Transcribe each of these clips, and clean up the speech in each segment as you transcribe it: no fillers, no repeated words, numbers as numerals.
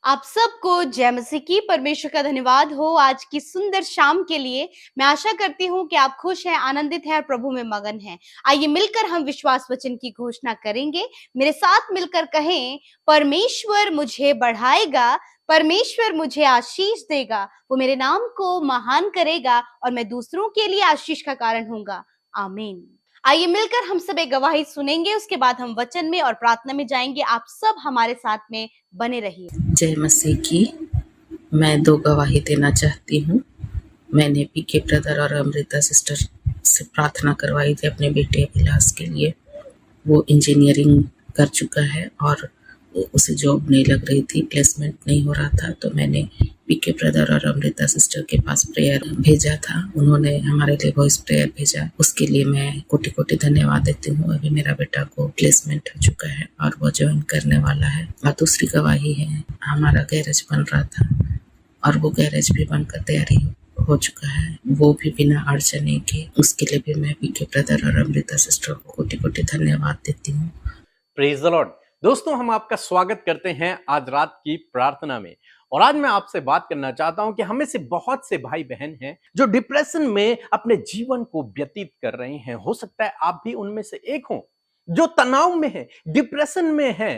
आप सबको जय मसीह की। परमेश्वर का धन्यवाद हो आज की सुंदर शाम के लिए। मैं आशा करती हूँ कि आप खुश हैं, आनंदित हैं और प्रभु में मगन हैं। आइए मिलकर हम विश्वास वचन की घोषणा करेंगे। मेरे साथ मिलकर कहें, परमेश्वर मुझे बढ़ाएगा, परमेश्वर मुझे आशीष देगा, वो मेरे नाम को महान करेगा और मैं दूसरों के लिए आशीष का कारण होऊंगा। आमीन। आइए मिलकर हम सब एक गवाही सुनेंगे, उसके बाद हम वचन में और प्रार्थना में जाएंगे। आप सब हमारे साथ में बने रहिए। जय मसीह की। मैं 2 गवाही देना चाहती हूँ। मैंने पीके ब्रदर और अमृता सिस्टर से प्रार्थना करवाई थी अपने बेटे अभिलाष के लिए। वो इंजीनियरिंग कर चुका है और उसे जॉब नहीं लग रही थी, प्लेसमेंट नहीं हो रहा था, तो मैंने पीके ब्रदर और अमृता सिस्टर के पास प्रेयर भेजा था। उन्होंने हमारे लिए वॉइस प्रेयर भेजा, उसके लिए मैं कोटि कोटि धन्यवाद देती हूँ। अभी मेरा बेटा को प्लेसमेंट हो चुका है और वो ज्वाइन करने वाला है। और दूसरी गवाही है, हमारा गैरेज बन रहा था और वो गैरेज भी बनकर तैयारी हो चुका है, वो भी बिना अड़चने के। उसके लिए भी मैं पीके ब्रदर और अमृता सिस्टर को कोटि कोटि धन्यवाद देती हूँ। Praise the Lord. दोस्तों, हम आपका स्वागत करते हैं आज रात की प्रार्थना में। और आज मैं आपसे बात करना चाहता हूं कि हमें से बहुत से भाई बहन हैं जो डिप्रेशन में अपने जीवन को व्यतीत कर रहे हैं। हो सकता है आप भी उनमें से एक हो जो तनाव में है, डिप्रेशन में है।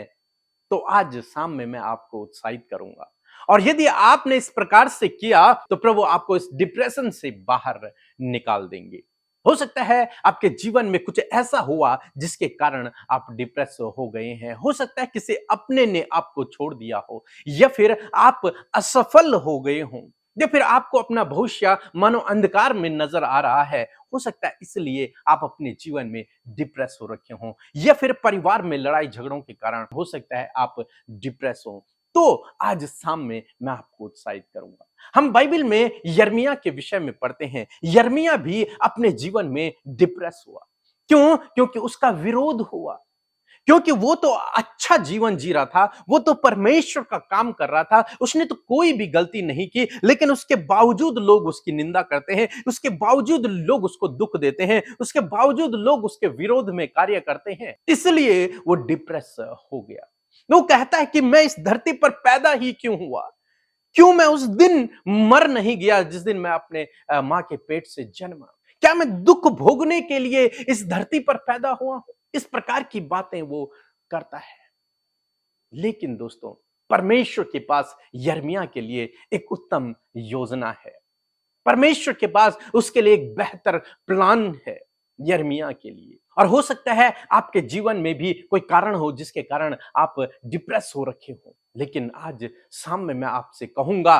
तो आज शाम में मैं आपको उत्साहित करूंगा, और यदि आपने इस प्रकार से किया तो प्रभु आपको इस डिप्रेशन से बाहर निकाल देंगे। हो सकता है आपके जीवन में कुछ ऐसा हुआ जिसके कारण आप डिप्रेस हो गए हैं। हो सकता है किसी अपने ने आपको छोड़ दिया हो, या फिर आप असफल हो गए हो, या फिर आपको अपना भविष्य मानो अंधकार में नजर आ रहा है। हो सकता है इसलिए आप अपने जीवन में डिप्रेस हो रखे हो, या फिर परिवार में लड़ाई झगड़ों के कारण हो सकता है आप डिप्रेस हो। तो आज शाम में मैं आपको उत्साहित करूंगा। हम बाइबल में यिर्मयाह के विषय में पढ़ते हैं। यिर्मयाह भी अपने जीवन में डिप्रेस हुआ। क्यों? क्योंकि उसका विरोध हुआ। क्योंकि वो तो अच्छा जीवन जी रहा था, वो तो परमेश्वर का काम कर रहा था, उसने तो कोई भी गलती नहीं की, लेकिन उसके बावजूद लोग उसकी निंदा करते हैं, उसके बावजूद लोग उसको दुख देते हैं, उसके बावजूद लोग उसके विरोध में कार्य करते हैं। इसलिए वो डिप्रेस हो गया। वो कहता है कि मैं इस धरती पर पैदा ही क्यों हुआ? क्यों मैं उस दिन मर नहीं गया जिस दिन मैं अपने मां के पेट से जन्मा? क्या मैं दुख भोगने के लिए इस धरती पर पैदा हुआ हूं? इस प्रकार की बातें वो करता है। लेकिन दोस्तों, परमेश्वर के पास यिर्मयाह के लिए एक उत्तम योजना है। परमेश्वर के पास उसके लिए एक बेहतर प्लान है यिर्मयाह के लिए। और हो सकता है आपके जीवन में भी कोई कारण हो जिसके कारण आप डिप्रेस हो रखे हो, लेकिन आज शाम में मैं आपसे कहूंगा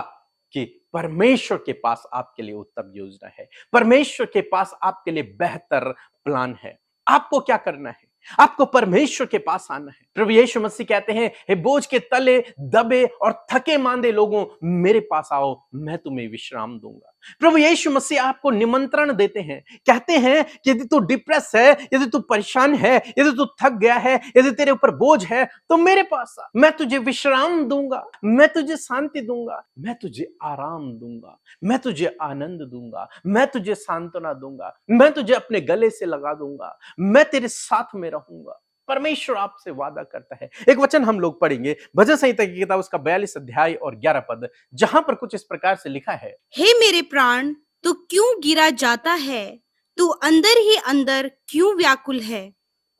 कि परमेश्वर के पास आपके लिए उत्तम योजना है। परमेश्वर के पास आपके लिए बेहतर प्लान है। आपको क्या करना है? आपको परमेश्वर के पास आना है। प्रभु यीशु मसीह कहते हैं, हे बोझ के तले दबे और थके मांदे लोगों, मेरे पास आओ, मैं तुम्हें विश्राम दूंगा। प्रभु यीशु मसीह आपको निमंत्रण देते हैं, कहते हैं कि यदि तू डिप्रेस है, यदि तू परेशान है, यदि तू थक गया है, यदि तेरे ऊपर बोझ है, तो मेरे पास आ। मैं तुझे विश्राम दूंगा, मैं तुझे शांति दूंगा, मैं तुझे आराम दूंगा, मैं तुझे आनंद दूंगा, मैं तुझे सांत्वना दूंगा, मैं तुझे अपने गले से लगा दूंगा, मैं तेरे साथ में रहूंगा। परमेश्वर आपसे वादा करता है। एक वचन हम लोग पढ़ेंगे, भजन संहिता की किताब उसका 42 अध्याय और 11 पद, जहां पर कुछ इस प्रकार से लिखा है। हे मेरे प्राण, तू क्यों गिरा जाता है? तू अंदर ही अंदर क्यों व्याकुल है?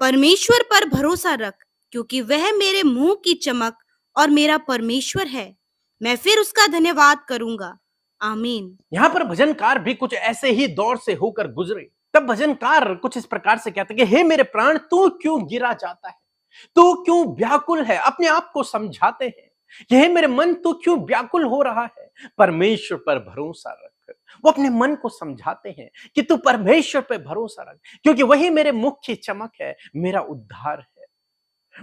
परमेश्वर पर भरोसा रख, क्योंकि वह मेरे मुंह की चमक और मेरा परमेश्वर है। मैं फिर उसका धन्यवाद करूंगा। आमीन। यहां पर भजनकार भी कुछ ऐसे ही दौर से होकर गुजरे। तब भजनकार कुछ इस प्रकार से कहते हैं कि हे मेरे प्राण, तू क्यों गिरा जाता है? तू क्यों व्याकुल है? अपने आप को समझाते हैं कि हे मेरे मन, तू क्यों व्याकुल हो रहा है? परमेश्वर पर भरोसा रख। वो अपने मन को समझाते हैं कि तू परमेश्वर पर भरोसा रख, क्योंकि वही मेरे मुख की चमक है, मेरा उद्धार है।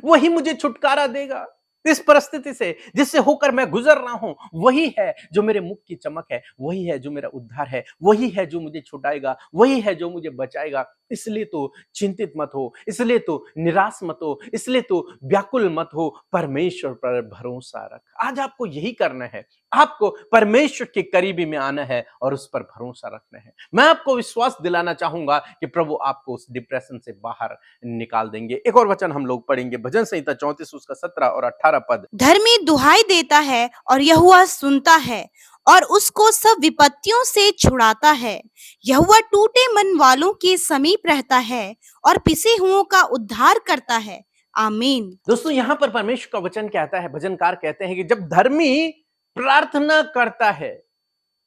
वही मुझे छुटकारा देगा इस परिस्थिति से जिससे होकर मैं गुजर रहा हूं। वही है जो मेरे मुख की चमक है, वही है जो मेरा उद्धार है, वही है जो मुझे छुटाएगा, वही है जो मुझे बचाएगा। इसलिए तो चिंतित मत हो, इसलिए तो निराश मत हो, इसलिए तो व्याकुल मत हो, परमेश्वर पर भरोसा रख। आज आपको यही करना है, आपको परमेश्वर के करीबी में आना है और उस पर भरोसा रखना है। मैं आपको विश्वास दिलाना चाहूंगा कि प्रभु आपको उस डिप्रेशन से बाहर निकाल देंगे। एक और वचन हम लोग पढ़ेंगे, भजन संहिता 34 उसका 17 और 18 पद। धर्मी दुहाई देता है और यहोवा सुनता है और उसको सब विपत्तियों से छुड़ाता है। यहोवा टूटे मन वालों के समीप रहता है और पिसे हुओं का उद्धार करता है। आमीन। दोस्तों, यहां पर परमेश्वर का वचन कहता है, भजनकार कहते हैं कि जब धर्मी प्रार्थना करता है,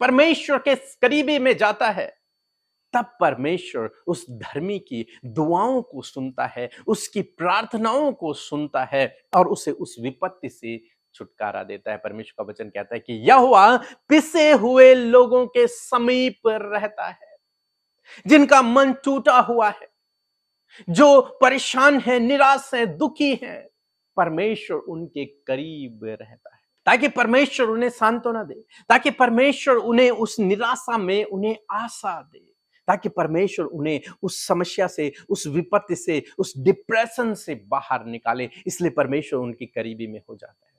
परमेश्वर के करीबी में जाता है, तब परमेश्वर उस धर्मी की दुआओं को सुनता है, उसकी प्रार्थनाओं को सुनता है और उसे उस विपत्ति से छुटकारा देता है। परमेश्वर का वचन कहता है कि यहोवा पिसे हुए लोगों के समीप रहता है, जिनका मन टूटा हुआ है, जो परेशान है, निराश है, दुखी है, परमेश्वर उनके करीब रहता है, ताकि परमेश्वर उन्हें सांत्वना दे, ताकि परमेश्वर उन्हें उस निराशा में उन्हें आशा दे, ताकि परमेश्वर उन्हें उस समस्या से, उस विपत्ति से, उस डिप्रेशन से बाहर निकाले। इसलिए परमेश्वर उनकी करीबी में हो जाता है।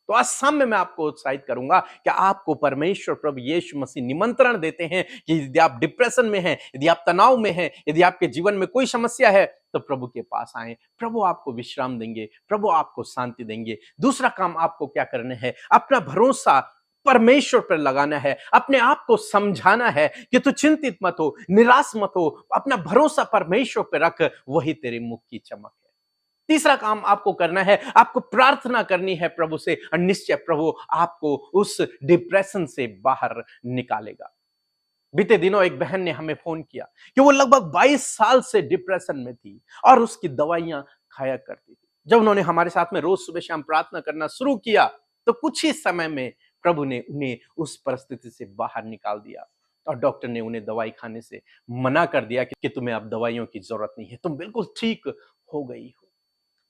तो आज शाम में मैं आपको उत्साहित करूंगा कि आपको परमेश्वर प्रभु यीशु मसीह निमंत्रण देते हैं कि यदि आप डिप्रेशन में हैं, यदि आप तनाव में हैं, यदि आपके जीवन में कोई समस्या है, तो प्रभु के पास आएं। प्रभु आपको विश्राम देंगे, प्रभु आपको शांति देंगे। दूसरा काम आपको क्या करना है? अपना भरोसा परमेश्वर पर लगाना है, अपने आप को समझाना है कि तू चिंतित मत हो, निराश मत हो, अपना भरोसा परमेश्वर पर रख, वही तेरे मुख की चमक है। तीसरा काम आपको करना है, आपको प्रार्थना करनी है प्रभु से, और निश्चय प्रभु आपको उस डिप्रेशन से बाहर निकालेगा। बीते दिनों एक बहन ने हमें फोन किया कि वो लगभग 22 साल से डिप्रेशन में थी और उसकी दवाइयां खाया करती थी। जब उन्होंने हमारे साथ में रोज सुबह शाम प्रार्थना करना शुरू किया, तो कुछ ही समय में प्रभु ने उन्हें उस परिस्थिति से बाहर निकाल दिया और डॉक्टर ने उन्हें दवाई खाने से मना कर दिया कि तुम्हें अब दवाइयों की जरूरत नहीं है, तुम बिल्कुल ठीक हो गई हो।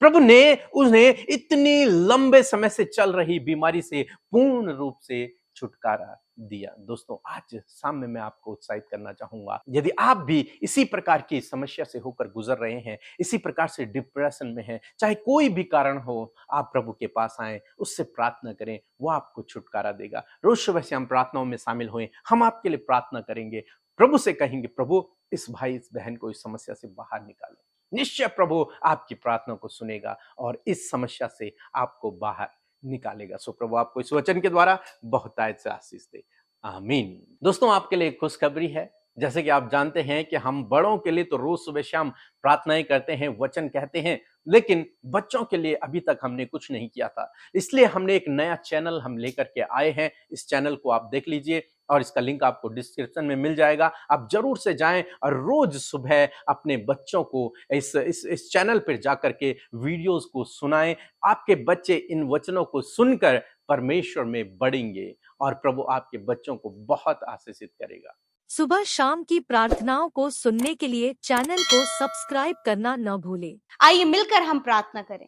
प्रभु ने उन्हें इतनी लंबे समय से चल रही बीमारी से पूर्ण रूप से छुटकारा दिया। दोस्तों, आज शाम में मैं आपको उत्साहित करना चाहूंगा, यदि आप भी इसी प्रकार की समस्या से होकर गुजर रहे हैं, इसी प्रकार से डिप्रेशन में हैं, चाहे कोई भी कारण हो, आप प्रभु के पास आएं, उससे प्रार्थना करें, वो आपको छुटकारा देगा। रोज सुबह से हम प्रार्थनाओं में शामिल हुए, हम आपके लिए प्रार्थना करेंगे, प्रभु से कहेंगे प्रभु इस भाई इस बहन को इस समस्या से बाहर निकालें। निश्चय प्रभु आपकी प्रार्थना को सुनेगा और इस समस्या से आपको बाहर निकालेगा। सो प्रभु आपको इस वचन के द्वारा बहुतायत से आशीष दे। आमीन। दोस्तों, आपके लिए एक खुशखबरी है। जैसे कि आप जानते हैं कि हम बड़ों के लिए तो रोज सुबह शाम प्रार्थनाएं करते हैं, वचन कहते हैं, लेकिन बच्चों के लिए अभी तक हमने कुछ नहीं किया था। इसलिए हमने एक नया चैनल हम लेकर के आए हैं। इस चैनल को आप देख लीजिए और इसका लिंक आपको डिस्क्रिप्शन में मिल जाएगा। आप जरूर से जाएं और रोज सुबह अपने बच्चों को इस चैनल पर जाकर के वीडियोस को सुनाएं। आपके बच्चे इन वचनों को सुनकर परमेश्वर में बढ़ेंगे और प्रभु आपके बच्चों को बहुत आशीषित करेगा। सुबह शाम की प्रार्थनाओं को सुनने के लिए चैनल को सब्सक्राइब करना न भूलें। आइए मिलकर हम प्रार्थना करें।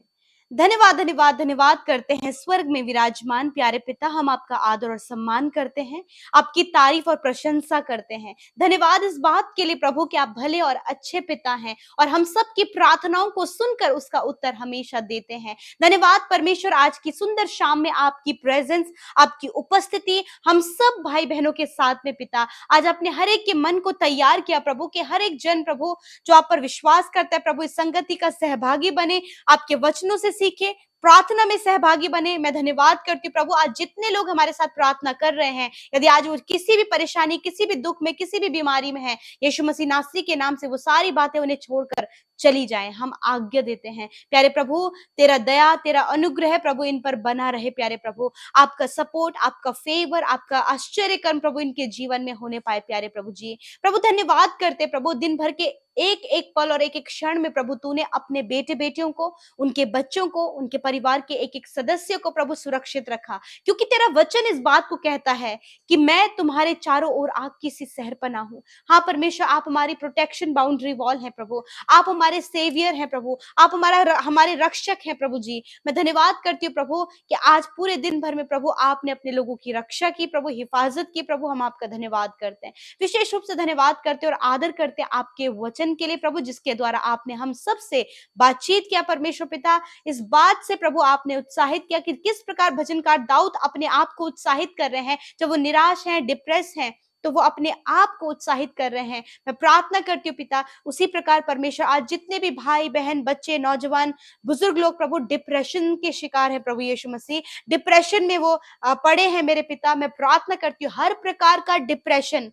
धन्यवाद धन्यवाद धन्यवाद करते हैं स्वर्ग में विराजमान प्यारे पिता, हम आपका आदर और सम्मान करते हैं, आपकी तारीफ और प्रशंसा करते हैं। धन्यवाद इस बात के लिए प्रभु कि आप भले और अच्छे पिता हैं और हम सब की प्रार्थनाओं को सुनकर उसका उत्तर हमेशा देते हैं। धन्यवाद परमेश्वर, आज की सुंदर शाम में आपकी प्रेजेंस, आपकी उपस्थिति हम सब भाई बहनों के साथ में पिता, आज अपने हर एक के मन को तैयार किया प्रभु, के हर एक जन प्रभु जो आप पर विश्वास करता है प्रभु, इस संगति का सहभागी बने, आपके वचनों से सीखे, प्रार्थना में सहभागी बने। मैं धन्यवाद करती हूँ प्रभु, आज जितने लोग हमारे साथ प्रार्थना कर रहे हैं, यदि आज वो किसी भी परेशानी, किसी भी दुख में, किसी भी बीमारी में है, यीशु मसीह नासरी के नाम से वो सारी बातें उन्हें छोड़कर चली जाएं। हम आज्ञा देते हैं प्यारे प्रभु, तेरा दया, तेरा अनुग्रह प्रभु इन पर बना रहे प्यारे प्रभु, आपका सपोर्ट, आपका फेवर, आपका आश्चर्य कर्म प्रभु इनके जीवन में होने पाए प्यारे प्रभु जी। प्रभु धन्यवाद करते प्रभु, दिन भर के एक एक पल और एक एक क्षण में प्रभु तूने अपने बेटे बेटियों को, उनके बच्चों को, उनके परिवार के एक एक सदस्य को प्रभु सुरक्षित रखा, क्योंकि तेरा वचन इस बात को कहता है कि मैं तुम्हारे चारों ओर आग की सी सहरपना हूं। हाँ परमेश्वर, आप हमारी प्रोटेक्शन बाउंड्री वॉल है प्रभु, आप हमारे सेवियर हैं प्रभु, आप हमारे रक्षक हैं प्रभु जी। मैं धन्यवाद करती हूँ प्रभु कि आज पूरे दिन भर में प्रभु आपने अपने लोगों की रक्षा की प्रभु, हिफाजत की प्रभु, हम आपका धन्यवाद करते हैं। विशेष रूप से धन्यवाद करते और आदर करते आपके वचन वचन के लिए प्रभु, जिसके द्वारा आपने हम सबसे बातचीत किया परमेश्वर पिता। इस बात से प्रभु आपने उत्साहित किया कि किस प्रकार भजनकार दाऊद अपने आप को उत्साहित कर रहे हैं जब वो निराश हैं, डिप्रेस हैं, तो वो अपने आप को उत्साहित कर रहे हैं। मैं प्रार्थना करती हूँ पिता, उसी प्रकार परमेश्वर आज जितने भी भाई बहन, बच्चे, नौजवान, बुजुर्ग लोग प्रभु डिप्रेशन के शिकार है प्रभु यीशु मसीह, डिप्रेशन में वो पड़े हैं मेरे पिता, मैं प्रार्थना करती हूँ हर प्रकार का डिप्रेशन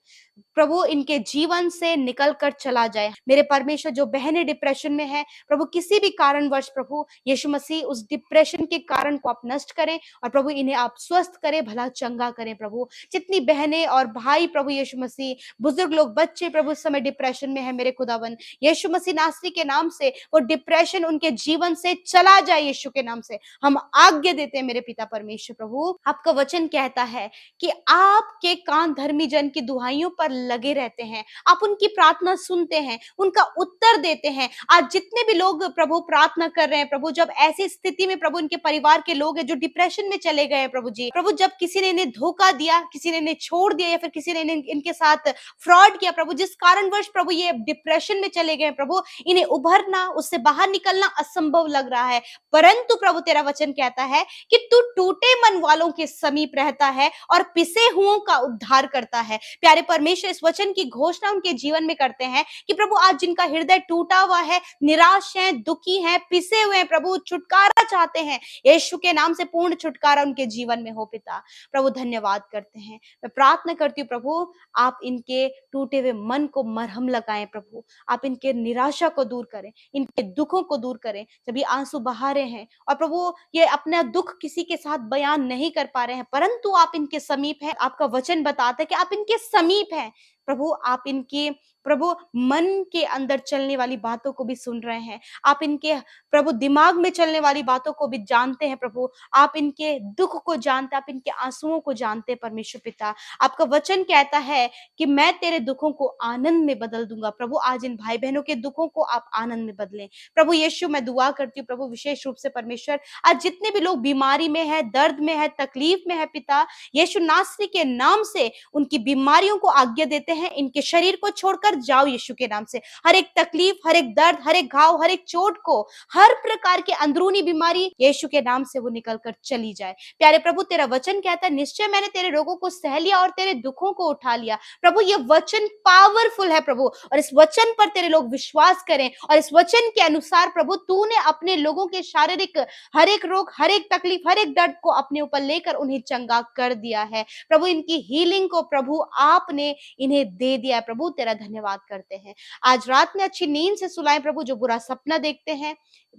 प्रभु इनके जीवन से निकल कर चला जाए। मेरे परमेश्वर, जो बहनें डिप्रेशन में है प्रभु, किसी भी कारणवश प्रभु यीशु मसीह उस डिप्रेशन के कारण को आप नष्ट करें और प्रभु इन्हें आप स्वस्थ करें, भला चंगा करें प्रभु। जितनी बहनें और भाई प्रभु यीशु मसीह, बुजुर्ग लोग, बच्चे प्रभु इस समय डिप्रेशन में है मेरे खुदावन, यीशु मसीह नासरी के नाम से वो डिप्रेशन उनके जीवन से चला जाए। यीशु के नाम से हम आज्ञा देते हैं मेरे पिता परमेश्वर प्रभु। आपका वचन कहता है कि आपके कान धर्मी जन की दुहाइयों पर लगे रहते हैं, आप उनकी प्रार्थना सुनते हैं, उनका उत्तर देते हैं। आज जितने भी लोग प्रभु प्रार्थना कर रहे हैं प्रभु, जब ऐसी स्थिति में प्रभु इनके परिवार के लोग हैं जो डिप्रेशन में चले गए हैं प्रभु जी, प्रभु जब किसी ने इन्हें धोखा दिया, किसी ने इन्हें छोड़ दिया या फिर किसी ने इनके साथ फ्रॉड किया प्रभु, जिस कारणवश प्रभु ये डिप्रेशन में चले गए प्रभु, इन्हें उभरना, उससे बाहर निकलना असंभव लग रहा है। परंतु प्रभु तेरा वचन कहता है कि तू टूटे मन वालों के समीप रहता है और पिसे हुओं का उद्धार करता है। प्यारे परमेश्वर, इस वचन की घोषणा उनके जीवन में करते हैं कि प्रभु आज जिनका हृदय टूटा हुआ है, निराश है, दुखी है, पिसे हुए हैं प्रभु, छुटकारा चाहते हैं, यीशु के नाम से पूर्ण छुटकारा उनके जीवन में हो पिता। प्रभु धन्यवाद करते हैं। मैं प्रार्थना करती हूँ प्रभु, आप इनके टूटे हुए मन को मरहम लगाएं प्रभु, आप इनके निराशा को दूर करें, इनके दुखों को दूर करें। जब ये आंसू बहा रहे हैं और प्रभु ये अपना दुख किसी के साथ बयान नहीं कर पा रहे हैं, परंतु आप इनके समीप हैं। आपका वचन बताता है कि आप इनके समीप हैं प्रभु, आप इनके प्रभु मन के अंदर चलने वाली बातों को भी सुन रहे हैं, आप इनके प्रभु दिमाग में चलने वाली बातों को भी जानते हैं प्रभु, आप इनके दुख को जानते हैं, आप इनके आंसुओं को जानते हैं परमेश्वर पिता। आपका वचन कहता है कि मैं तेरे दुखों को आनंद में बदल दूंगा। प्रभु आज इन भाई बहनों के दुखों को आप आनंद में बदलें प्रभु यीशु। मैं दुआ करती हूँ प्रभु विशेष रूप से परमेश्वर, आज जितने भी लोग बीमारी में है, दर्द में है, तकलीफ में है पिता, यीशु नासरी के नाम से उनकी बीमारियों को आज्ञा देते हैं, इनके शरीर को छोड़कर जाओ यीशु के नाम से। हर एक तकलीफ, हर एक दर्द, हर एक घाव, हर एक चोट को, हर प्रकार की अंदरूनी बीमारी यीशु के नाम से वो निकलकर चली जाए। प्यारे प्रभु तेरा वचन कहता है, निश्चय मैंने तेरे रोगों को सह लिया और तेरे दुखों को उठा लिया। प्रभु ये वचन पावरफुल है प्रभु, और इस वचन पर तेरे लोग विश्वास करें और इस वचन के अनुसार प्रभु तूने अपने लोगों के शारीरिक हर एक रोग, हर एक तकलीफ, हर एक दर्द को अपने ऊपर लेकर उन्हें चंगा कर दिया है प्रभु। इनकी हीलिंग को प्रभु आपने इन्हें दे दिया प्रभु, तेरा धन्यवाद करते हैं। आज रात में अच्छी नींद से सुलाएं प्रभु, जो बुरा सपना देखते हैं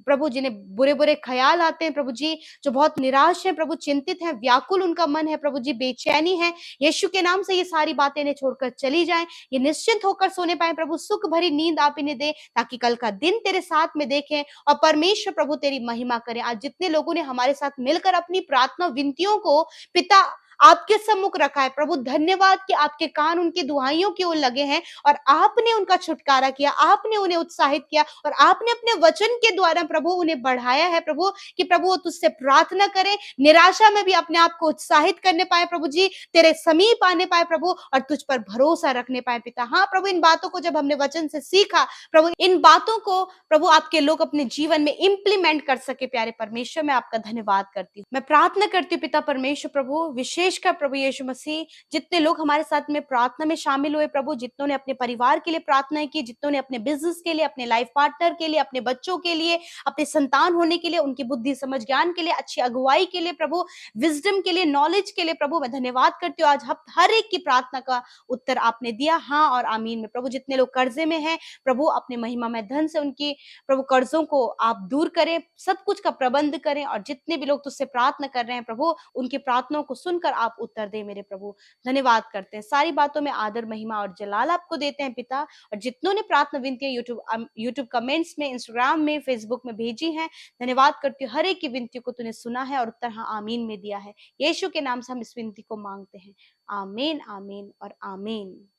प्रभु, जिन्हें बुरे बुरे ख्याल आते हैं प्रभु जी, जो बहुत निराश है प्रभु, चिंतित है, व्याकुल उनका मन है प्रभु जी, बेचैनी है, यीशु के नाम से ये सारी बातें इन्हें छोड़कर चली जाएं, ये निश्चिंत होकर सोने पाए प्रभु। सुख भरी नींद आप इन्हें दे ताकि कल का दिन तेरे साथ में देखें और परमेश्वर प्रभु तेरी महिमा करें। आज जितने लोगों ने हमारे साथ मिलकर अपनी प्रार्थना विनतियों को पिता आपके सम्मुख रखा है प्रभु, धन्यवाद कि आपके कान उनकी दुहाइयों की ओर लगे हैं और आपने उनका छुटकारा किया, आपने उन्हें उत्साहित किया और आपने अपने वचन के द्वारा प्रभु उन्हें बढ़ाया है प्रभु, कि प्रभु वो तुझसे प्रार्थना करें, निराशा में भी अपने आप को उत्साहित करने पाए प्रभु जी, तेरे समीप आने पाए प्रभु और तुझ पर भरोसा रखने पाए पिता। हाँ प्रभु, इन बातों को जब हमने वचन से सीखा प्रभु, इन बातों को प्रभु आपके लोग अपने जीवन में इंप्लीमेंट कर सके। प्यारे परमेश्वर, मैं आपका धन्यवाद करती हूँ। मैं प्रार्थना करती हूँ पिता परमेश्वर प्रभु, विशेषकर प्रभु यीशु मसीह, जितने लोग हमारे साथ में प्रार्थना में शामिल हुए प्रभु, जितनों ने अपने परिवार के लिए प्रार्थनाएं की, जितनों ने अपने बिजनेस के लिए, अपने लाइफ पार्टनर के लिए, अपने बच्चों के लिए, अपने संतान होने के लिए, उनकी बुद्धि समझ ज्ञान के लिए, अच्छी अगुवाई के लिए प्रभु, विजडम के लिए, नॉलेज के लिए प्रभु, मैं धन्यवाद करती हूँ। आज हर एक की प्रार्थना का उत्तर आपने दिया, हाँ और आमीन में प्रभु। जितने लोग कर्जे में हैं प्रभु, अपने महिमा में धन से उनकी प्रभु कर्जों को आप दूर करें, सब कुछ का प्रबंध करें, और जितने भी लोग तुझसे प्रार्थना कर रहे हैं प्रभु, उनकी प्रार्थनाओं को सुनकर आप उत्तर दे मेरे प्रभु। धन्यवाद करते हैं, सारी बातों में आदर महिमा और जलाल आपको देते हैं पिता। और जितनों ने प्रार्थना विनतियां यूट्यूब कमेंट्स में, इंस्टाग्राम में, फेसबुक में भेजी हैं, धन्यवाद करती हूँ। हर एक की विनती को तूने सुना है और उत्तर हाँ आमीन में दिया है। यीशु के नाम से हम इस विनती को मांगते हैं, आमीन, आमीन और आमीन।